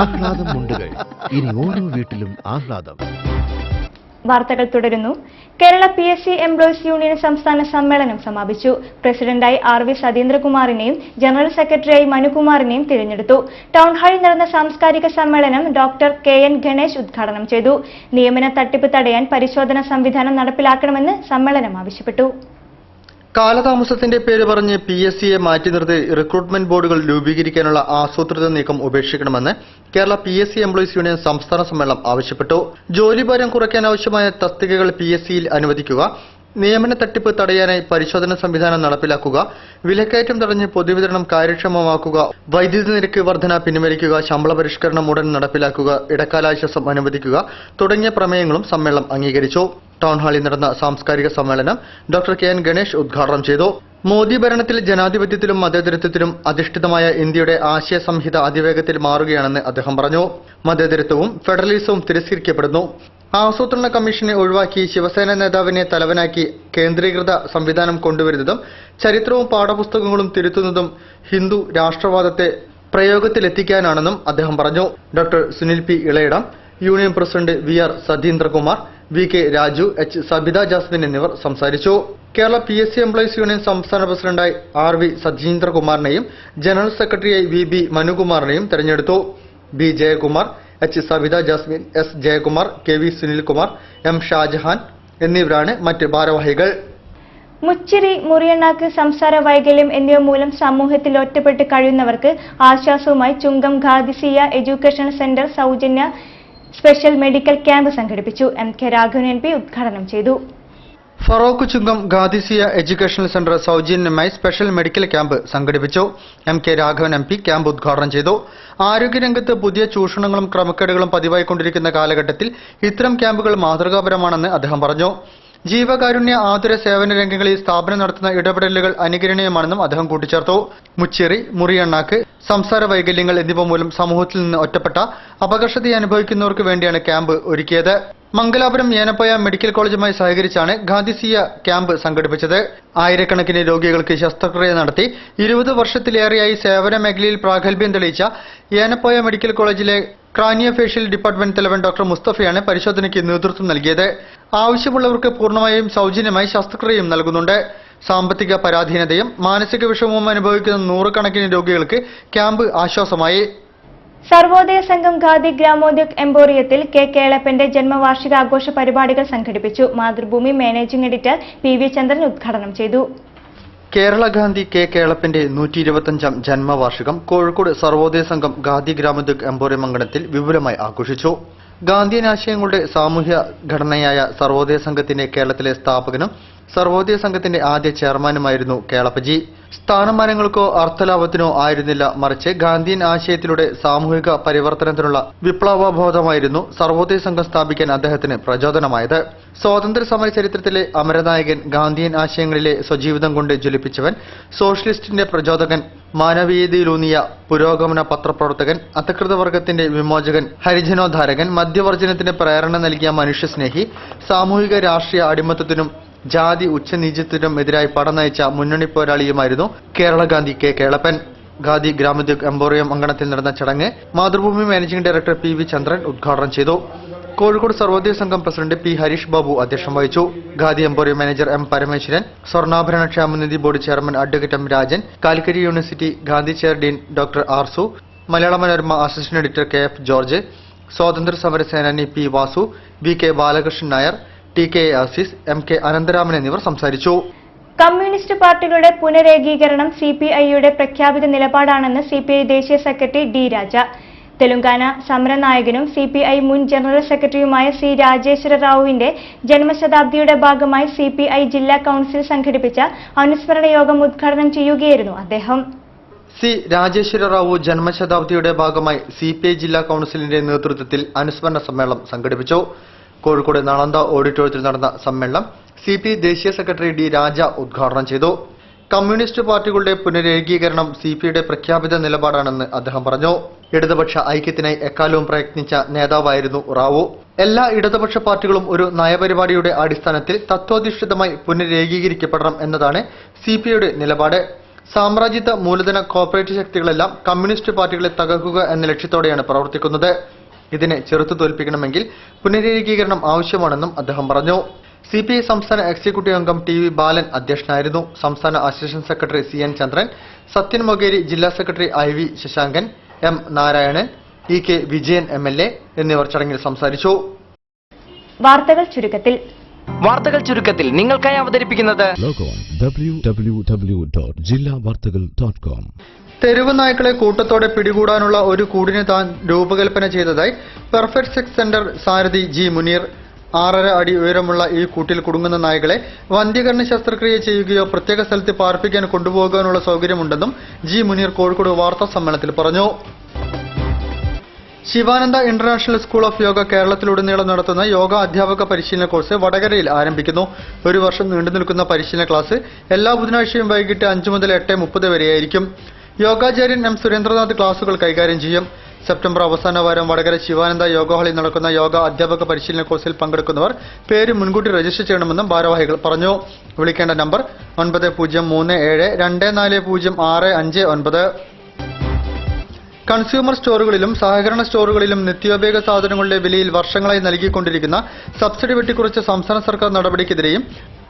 ആഹ്ലാദം മുണ്ടുകൾ. ഇനി ഓരോ വീട്ടിലും ആഹ്ലാദം. വാർത്തകൾ തുടരുന്നു. കേരള PSC എംപ്ലോയീസ് യൂണിയൻ സംസ്ഥാന സമ്മേളനം സമാപിച്ചു. പ്രസിഡന്റായി RV സതീന്ദ്രകുമാറിനെയും ജനറൽ സെക്രട്ടറിയായി മനുകുമാറിനെയും തിരഞ്ഞെടുത്തു. ടൗൺ ഹാളിൽ നടന്ന സാംസ്കാരിക സമ്മേളനം ഡോക്ടർ KN ഗണേഷ് ഉദ്ഘാടനം ചെയ്തു. നിയമന തട്ടിപ്പ് തടയാൻ പരിശോധന സംവിധാനം നടപ്പിലാക്കണമെന്ന് സമ്മേളനം ആവശ്യപ്പെട്ടു. കാലതാമസത്തിന്റെ പേര് പറഞ്ഞ് PSCയെ മാറ്റി നിർത്തി റിക്രൂട്ട്മെന്റ് ബോർഡുകൾ രൂപീകരിക്കാനുള്ള ആസൂത്രിത നീക്കം ഉപേക്ഷിക്കണമെന്ന് കേരള PSC എംപ്ലോയീസ് യൂണിയൻ സംസ്ഥാന സമ്മേളനം ആവശ്യപ്പെട്ടു. ജോലിഭാരം കുറയ്ക്കാനാവശ്യമായ തസ്തികകൾ PSCയിൽ അനുവദിക്കുക, നിയമന തട്ടിപ്പ് തടയാനായി പരിശോധന സംവിധാനം നടപ്പിലാക്കുക, വിലക്കയറ്റം തടഞ്ഞ് പൊതുവിതരണം കാര്യക്ഷമമാക്കുക, വൈദ്യുതി നിരക്ക് വർധന പിൻവലിക്കുക, ശമ്പള പരിഷ്കരണം ഉടൻ നടപ്പിലാക്കുക, ഇടക്കാലാശ്വാസം അനുവദിക്കുക തുടങ്ങിയ പ്രമേയങ്ങളും സമ്മേളനം അംഗീകരിച്ചു. ടൗൺ ഹാളിൽ നടന്ന സാംസ്കാരിക സമ്മേളനം ഡോക്ടർ KN ഗണേഷ് ഉദ്ഘാടനം ചെയ്തു. മോദി ഭരണത്തിൽ ജനാധിപത്യത്തിലും മതേതരത്വത്തിലും അധിഷ്ഠിതമായ ഇന്ത്യയുടെ ആശയ സംഹിത അതിവേഗത്തിൽ മാറുകയാണെന്ന് അദ്ദേഹം പറഞ്ഞു. മതേതരത്വവും ഫെഡറലിസവും തിരസ്കരിക്കപ്പെടുന്നു. ആസൂത്രണ കമ്മീഷനെ ഒഴിവാക്കി ശിവസേന നേതാവിനെ തലവനാക്കി കേന്ദ്രീകൃത സംവിധാനം കൊണ്ടുവരുന്നതും ചരിത്രവും പാഠപുസ്തകങ്ങളും തിരുത്തുന്നതും ഹിന്ദു രാഷ്ട്രവാദത്തെ പ്രയോഗത്തിലെത്തിക്കാനാണെന്നും അദ്ദേഹം പറഞ്ഞു. Doctor Sunil P. Elayidam, union president VR Satheendrakumar, VK Raju, H. Sabitha Jasmine എന്നിവർ സംസാരിച്ചു. കേരള PSC എംപ്ലോയീസ് യൂണിയൻ സംസ്ഥാന പ്രസിഡന്റായി RV സതീന്ദ്രകുമാറിനെയും ജനറൽ സെക്രട്ടറിയായി VB മനുകുമാറിനെയും തെരഞ്ഞെടുത്തു. B. Jayakumar, H. Sabitha Jasmine, S. Jayakumar, KV Sunilkumar, M. Shajahan എന്നിവരാണ് മറ്റ് ഭാരവാഹികൾ. മുച്ചിറി, മുറിയണ്ണാക്ക്, സംസാര വൈകല്യം എന്നിവ മൂലം സമൂഹത്തിൽ ഒറ്റപ്പെട്ട് കഴിയുന്നവർക്ക് ആശ്വാസവുമായി ചുങ്കം ഖാദിസിയ എഡ്യൂക്കേഷണൽ സെന്റർ സൗജന്യ സ്പെഷ്യൽ മെഡിക്കൽ ക്യാമ്പ് സംഘടിപ്പിച്ചു. MK രാഘവൻ MP ഉദ്ഘാടനം ചെയ്തു. ഫറോക്ക് ചുങ്കം ഖാദിസിയ എഡ്യൂക്കേഷണൽ സെന്റർ സൗജന്യമായി സ്പെഷ്യൽ മെഡിക്കൽ ക്യാമ്പ് സംഘടിപ്പിച്ചു. MK രാഘവൻ MP ക്യാമ്പ് ഉദ്ഘാടനം ചെയ്തു. ആരോഗ്യരംഗത്ത് പുതിയ ചൂഷണങ്ങളും ക്രമക്കേടുകളും പതിവായിക്കൊണ്ടിരിക്കുന്ന കാലഘട്ടത്തിൽ ഇത്തരം ക്യാമ്പുകൾ മാതൃകാപരമാണെന്ന് അദ്ദേഹം പറഞ്ഞു. ജീവകാരുണ്യ ആതുര സേവന രംഗങ്ങളിൽ സ്ഥാപനം നടത്തുന്ന ഇടപെടലുകൾ അനുകരണീയമാണെന്നും അദ്ദേഹം കൂട്ടിച്ചേർത്തു. മുച്ചിറി, മുറിയണ്ണാക്ക്, സംസാര വൈകല്യങ്ങൾ എന്നിവ മൂലം സമൂഹത്തിൽ നിന്ന് ഒറ്റപ്പെട്ട അപകർഷത അനുഭവിക്കുന്നവർക്ക് വേണ്ടിയാണ് ക്യാമ്പ് ഒരുക്കിയത്. മംഗലാപുരം ഏനപ്പോയ മെഡിക്കൽ കോളേജുമായി സഹകരിച്ചാണ് ഖാദിസിയ ക്യാമ്പ് സംഘടിപ്പിച്ചത്. ആയിരക്കണക്കിന് രോഗികൾക്ക് ശസ്ത്രക്രിയ നടത്തി 20 വർഷത്തിലേറെയായി സേവന മേഖലയിൽ പ്രാഗൽഭ്യം തെളിയിച്ച ഏനപ്പോയ മെഡിക്കൽ കോളേജിലെ ക്രാനിയോഫേഷ്യൽ ഡിപ്പാർട്ട്മെന്റ് തലവൻ ഡോക്ടർ മുസ്തഫയാണ് പരിശോധനയ്ക്ക് നേതൃത്വം നൽകിയത്. ആവശ്യമുള്ളവർക്ക് പൂർണ്ണമായും സൗജന്യമായി ശസ്ത്രക്രിയയും നൽകുന്നുണ്ട്. സാമ്പത്തിക പരാധീനതയും മാനസിക വിഷമവും അനുഭവിക്കുന്ന നൂറുകണക്കിന് രോഗികൾക്ക് ക്യാമ്പ് ആശ്വാസമായി. സർവോദയ സംഘം ഖാദി ഗ്രാമോദ്योग എംപോറിയത്തിൽ K. കേളപ്പന്റെ ജന്മവാർഷികാഘോഷ പരിപാടികൾ സംഘടിപ്പിച്ചു. Mathrubhumi managing editor PV Chandran ഉദ്ഘാടനം ചെയ്തു. കേരള ഗാന്ധി K. കേളപ്പന്റെ 125ാം ജന്മവാർഷികം കോഴിക്കോട് സർവോദയ സംഘം ഖാദി ഗ്രാമോദ്योग എംപോറിയം അങ്കണത്തിൽ വിപുലമായി ആഘോഷിച്ചു. ഗാന്ധിയൻ ആശയങ്ങളുടെ സാമൂഹ്യ ഘടനയായ സർവോദയ സംഘത്തിന്റെ കേരളത്തിലെ സ്ഥാപകനും സർവോദയ സംഘത്തിന്റെ ആദ്യ ചെയർമാനുമായിരുന്നു കേളപ്പജി. സ്ഥാനമാനങ്ങൾക്കോ അർത്ഥലാഭത്തിനോ ആയിരുന്നില്ല, മറിച്ച് ഗാന്ധിയൻ ആശയത്തിലൂടെ സാമൂഹിക പരിവർത്തനത്തിനുള്ള വിപ്ലവബോധമായിരുന്നു സർവോദയ സംഘം സ്ഥാപിക്കാൻ അദ്ദേഹത്തിന് പ്രചോദനമായത്. സ്വാതന്ത്ര്യ സമര ചരിത്രത്തിലെ അമരനായകൻ, ഗാന്ധിയൻ ആശയങ്ങളിലെ സ്വജീവിതം കൊണ്ട് ജ്വലിപ്പിച്ചവൻ, സോഷ്യലിസ്റ്റിന്റെ പ്രചോദകൻ, മാനവീയതയിലൂന്നിയ പുരോഗമന പത്രപ്രവർത്തകൻ, അധകൃതവർഗത്തിന്റെ വിമോചകൻ, ഹരിജനോദ്ധാരകൻ, മദ്യവർജനത്തിന് പ്രേരണ നൽകിയ മനുഷ്യസ്നേഹി, സാമൂഹിക രാഷ്ട്രീയ അടിമത്തത്തിനും ജാതി ഉച്ചനീചത്വത്തിനും എതിരായി പട നയിച്ച മുന്നണി പോരാളിയുമായിരുന്നു കേരള ഗാന്ധി K. കേളപ്പൻ. ഖാദി ഗ്രാമോദ്योग എംപോറിയം അങ്കണത്തിൽ നടന്ന ചടങ്ങ് Mathrubhumi managing director PV Chandran ഉദ്ഘാടനം ചെയ്തു. കോഴിക്കോട് സർവോദയ സംഘം പ്രസിഡന്റ് പി ഹരീഷ് ബാബു അധ്യക്ഷം വഹിച്ചു. Khadi emporium manager M Parameswaran, സ്വർണ്ണാഭരണ ക്ഷേമനിധി board chairman advocate M Rajan, Calicut university Gandhi chair dean doctor Arsu, Malayala Manorama assistant editor K F George, സ്വാതന്ത്ര്യ സമര സേനാനി P Vasu, V K Balakrishnan Nair, T K Azeez, M K Anantharaman എന്നിവർ സംസാരിച്ചു. കമ്മ്യൂണിസ്റ്റ് പാർട്ടികളുടെ പുനരേകീകരണം സിപിഐയുടെ പ്രഖ്യാപിത നിലപാടാണെന്ന് സിപിഐ ദേശീയ സെക്രട്ടറി ഡി രാജ. തെലുങ്കാന സമരനായകനും സിപിഐ മുൻ ജനറൽ സെക്രട്ടറിയുമായ സി രാജേശ്വര റാവുവിന്റെ ജന്മശതാബ്ദിയുടെ ഭാഗമായി സിപിഐ ജില്ലാ കൌൺസിൽ സംഘടിപ്പിച്ച അനുസ്മരണ യോഗം ഉദ്ഘാടനം ചെയ്യുകയായിരുന്നു അദ്ദേഹം. സി രാജേശ്വര റാവു ജന്മശതാബ്ദിയുടെ ഭാഗമായി സിപിഐ ജില്ലാ കൌൺസിലിന്റെ നേതൃത്വത്തിൽ അനുസ്മരണ സമ്മേളനം സംഘടിപ്പിച്ചു. കോഴിക്കോട് നളന്ദ ഓഡിറ്റോറിയത്തിൽ നടന്ന സമ്മേളനം സിപിഐ ദേശീയ സെക്രട്ടറി ഡി രാജ ഉദ്ഘാടനം ചെയ്തു. കമ്മ്യൂണിസ്റ്റ് പാർട്ടികളുടെ പുനരേകീകരണം സിപിഐയുടെ പ്രഖ്യാപിത നിലപാടാണെന്ന് അദ്ദേഹം പറഞ്ഞു. ഇടതുപക്ഷ ഐക്യത്തിനായി എക്കാലവും പ്രയത്നിച്ച നേതാവായിരുന്നു റാവു. എല്ലാ ഇടതുപക്ഷ പാർട്ടികളും ഒരു നയപരിപാടിയുടെ അടിസ്ഥാനത്തിൽ തത്വാധിഷ്ഠിതമായി പുനരേകീകരിക്കപ്പെടണം എന്നതാണ് സിപിഐയുടെ നിലപാട്. സാമ്രാജ്യത്വ മൂലധന കോർപ്പറേറ്റ് ശക്തികളെല്ലാം കമ്മ്യൂണിസ്റ്റ് പാർട്ടികളെ തകർക്കുക എന്ന ലക്ഷ്യത്തോടെയാണ് പ്രവർത്തിക്കുന്നത്. ഇതിനെ ചെറുത്തു തോൽപ്പിക്കണമെങ്കിൽ പുനരേകീകരണം ആവശ്യമാണെന്നും അദ്ദേഹം പറഞ്ഞു. സിപിഐ സംസ്ഥാന എക്സിക്യൂട്ടീവ് അംഗം ടി വി ബാലൻ അധ്യക്ഷനായിരുന്നു. സംസ്ഥാന assistant secretary C N Chandran, Sathyan Mokeri, ജില്ലാ secretary I V Sasankan, M Narayanan, E K Vijayan MLA എന്നിവർ ചടങ്ങിൽ സംസാരിച്ചു. വാർത്തകൾ ചുരുക്കത്തിൽ നിങ്ങൾക്കായി അവതരിപ്പിക്കുന്നത് www.jillavartagal.com. തെരുവ് നായ്ക്കളെ കൂട്ടത്തോടെ പിടികൂടാനുള്ള ഒരു കൂടിനെ താൻ രൂപകൽപ്പന ചെയ്തതായി പെർഫെക്റ്റ് സെക്സ് സെന്റർ സാരഥി ജി മുനീർ. 6.5 അടി ഉയരമുള്ള ഈ കൂട്ടിൽ കുടുങ്ങുന്ന നായകളെ വന്ധ്യകരണ ശസ്ത്രക്രിയ ചെയ്യുകയോ പ്രത്യേക സ്ഥലത്ത് പാർപ്പിക്കാൻ കൊണ്ടുപോകാനുള്ള സൗകര്യമുണ്ടെന്നും ജി മുനീർ കോഴിക്കോട് വാർത്താ സമ്മേളനത്തിൽ പറഞ്ഞു. Sivananda international school of yoga കേരളത്തിലുടനീളം നടത്തുന്ന യോഗ അധ്യാപക പരിശീലന കോഴ്സ് വടകരയിൽ ആരംഭിക്കുന്നു. 1 വർഷം നീണ്ടുനിൽക്കുന്ന പരിശീലന ക്ലാസ് എല്ലാ ബുധനാഴ്ചയും വൈകിട്ട് 5 മുതൽ 8:30 വരെയായിരിക്കും. യോഗാചാര്യൻ എം സുരേന്ദ്രനാഥ് ക്ലാസുകൾ കൈകാര്യം ചെയ്യും. സെപ്റ്റംബർ അവസാന വാരം വടകര ശിവാനന്ദ യോഗ ഹാളിൽ നടക്കുന്ന യോഗ അധ്യാപക പരിശീലന കോഴ്സിൽ പങ്കെടുക്കുന്നവർ പേര് മുൻകൂട്ടി രജിസ്റ്റർ ചെയ്യണമെന്നും ഭാരവാഹികൾ പറഞ്ഞു. വിളിക്കേണ്ട നമ്പർ 9037240659. കൺസ്യൂമർ സ്റ്റോറുകളിലും സഹകരണ സ്റ്റോറുകളിലും നിത്യോപയോഗ സാധനങ്ങളുടെ വിലയിൽ വർഷങ്ങളായി നൽകിക്കൊണ്ടിരിക്കുന്ന സബ്സിഡി വെട്ടിക്കുറച്ച സംസ്ഥാന സർക്കാർ നടപടിക്കെതിരെയും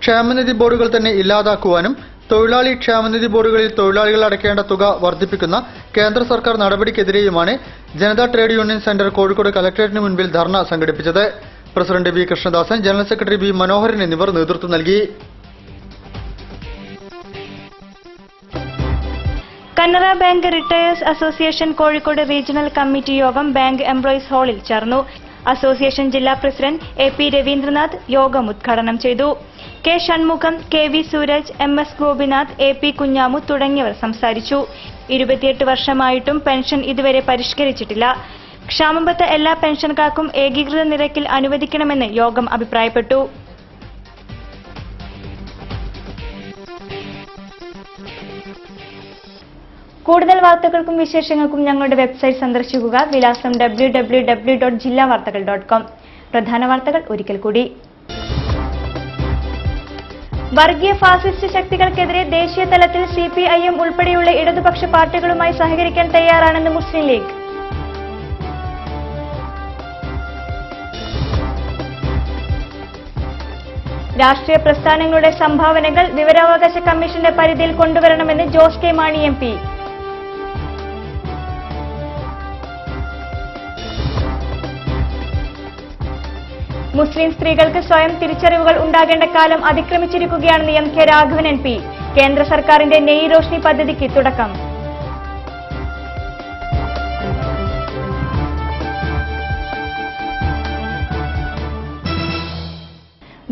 ക്ഷേമനിധി ബോർഡുകൾ തന്നെ ഇല്ലാതാക്കുവാനും തൊഴിലാളി ക്ഷേമനിധി ബോർഡുകളിൽ തൊഴിലാളികൾ അടയ്ക്കേണ്ട തുക വർദ്ധിപ്പിക്കുന്ന കേന്ദ്ര സർക്കാർ നടപടിക്കെതിരെയുമാണ് Janata trade union centre Kozhikode കലക്ടറേറ്റിന് മുൻപിൽ ധർണ സംഘടിപ്പിച്ചത്. President V Krishnadasan, general secretary B Manoharan എന്നിവർ നേതൃത്വം നൽകി. Canara bank retirees association Kozhikode regional committee യോഗം ബാങ്ക് എംപ്ലോയീസ് ഹാളിൽ ചേർന്നു. അസോസിയേഷൻ ജില്ലാ പ്രസിഡന്റ് എ.പി. രവീന്ദ്രനാഥ് യോഗം ഉദ്ഘാടനം ചെയ്തു. കെ ഷൺമുഖം, കെ.വി. സൂരജ്, എം.എസ്. ഗോപിനാഥ്, എ.പി. കുഞ്ഞാമു തുടങ്ങിയവർ സംസാരിച്ചു. 28 വർഷമായിട്ടും പെൻഷൻ ഇതുവരെ പരിഷ്കരിച്ചിട്ടില്ല. ക്ഷാമബത്ത എല്ലാ പെൻഷൻകാർക്കും ഏകീകൃത നിരക്കിൽ അനുവദിക്കണമെന്ന് യോഗം അഭിപ്രായപ്പെട്ടു. കൂടുതൽ വാർത്തകൾക്കും വിശേഷങ്ങൾക്കും ഞങ്ങളുടെ വെബ്സൈറ്റ് സന്ദർശിക്കുക. വിലാസം www.jillavartagal.com. പ്രധാന വാർത്തകൾ ഒരിക്കൽ കൂടി. വർഗീയ ഫാസിസ്റ്റ് ശക്തികൾക്കെതിരെ ദേശീയ തലത്തിൽ CPIM ഉൾപ്പെടെയുള്ള ഇടതുപക്ഷ പാർട്ടികളുമായി സഹകരിക്കാൻ തയ്യാറാണെന്ന് മുസ്ലിം ലീഗ്. രാഷ്ട്രീയ പ്രസ്ഥാനങ്ങളുടെ സംഭാവനകൾ വിവരാവകാശ കമ്മീഷന്റെ പരിധിയിൽ കൊണ്ടുവരണമെന്ന് ജോസ് കെ മാണി MP. മുസ്ലിം സ്ത്രീകൾക്ക് സ്വയം തിരിച്ചറിവുകൾ ഉണ്ടാകേണ്ട കാലം അതിക്രമിച്ചിരിക്കുകയാണെന്ന് MK രാഘവൻ MP. കേന്ദ്ര സർക്കാരിന്റെ നെയ് റോഷ്നി പദ്ധതിക്ക് തുടക്കം.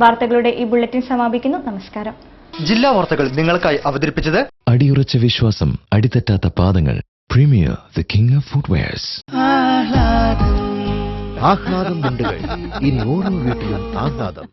വാർത്തകളുടെ ഈ ബുള്ളറ്റിൻ സമാപിക്കുന്നു. നമസ്കാരം. ജില്ലാ വാർത്തകൾ നിങ്ങൾക്കായി അവതരിപ്പിച്ചത് അടിയുറച്ച വിശ്വാസം, അടിതെറ്റാത്ത പാദങ്ങൾ. Premier the king of footwears. ആഹ്ലാദം മുണ്ടുകൾ. ഇനി ഓരോ വീട്ടിലും ആഹ്ലാദം.